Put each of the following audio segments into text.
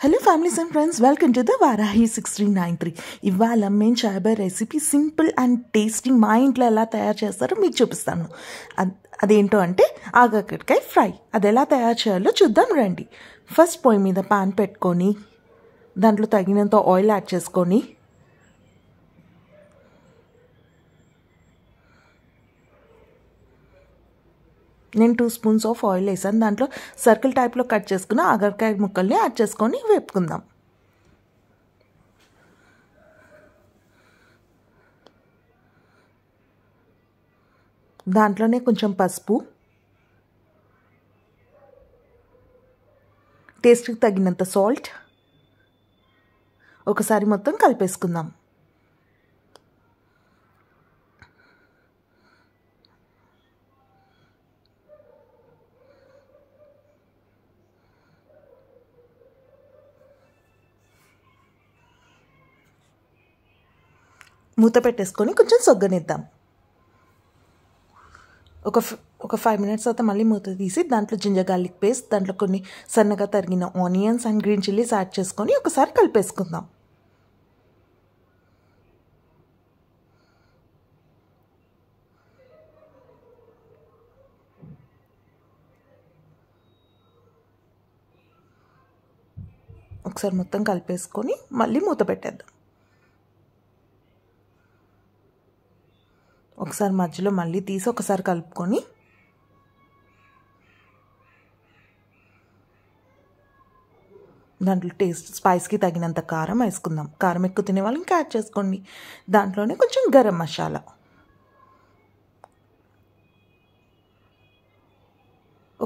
Hello families and friends, welcome to the Varahi 6393. ఇవాళ మేము చాయ్ recipe simple and tasty మా ఇంట్లో ఎలా తయారు చేస్తారో మీకు చూపిస్తాను. అదేంటో అంటే ఆగాకరకాయ ఫ్రై. అది ఎలా తయారు చేయాలో చూద్దాం రండి. ఫస్ట్ పొయ్యి మీద పాన్ పెట్టుకొని దాంట్లో తగినంత ఆయిల్ యాడ్ చేసుకొని నేను 2 స్పూన్స్ ఆఫ్ ఆయిల్ వేసాను. దాంట్లో సర్కిల్ టైప్లో కట్ చేసుకున్న ఆగరకాయ ముక్కల్ని యాడ్ చేసుకొని వేపుకుందాం. దాంట్లోనే కొంచెం పసుపు, టేస్ట్కి తగినంత సాల్ట్, ఒకసారి మొత్తం కలిపేసుకుందాం. మూత పెట్టేసుకొని కొంచెం సొగ్గనిద్దాం. ఒక 5 మినిట్స్ తర్వాత మళ్ళీ మూత తీసి దాంట్లో జింజర్ గార్లిక్ పేస్ట్, దాంట్లో కొన్ని సన్నగా తరిగిన onions and green chillies add చేసుకొని ఒకసారి కలిపేసుకుందాం. ఒకసారి మొత్తం కలిపేసుకొని మళ్ళీ మూత పెట్టేద్దాం. ఒకసారి మధ్యలో మళ్ళీ తీసి ఒకసారి కలుపుకొని దాంట్లో స్పైస్కి తగినంత కారం వేసుకుందాం. కారం ఎక్కువ తినే వాళ్ళు ఇంకా యాడ్ చేసుకోండి. దాంట్లోనే కొంచెం గరం మసాలా,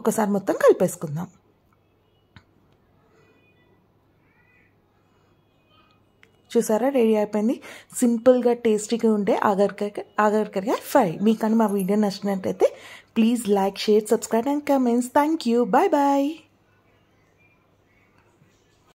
ఒకసారి మొత్తం కలిపేసుకుందాం. చూసారా, రెడీ అయిపోయింది. సింపుల్గా టేస్టీగా ఉండే ఆగరకాయ ఫ్రై. మీకు కానీ మా వీడియో నచ్చినట్టయితే please like, share, subscribe and comments. Thank you. Bye bye.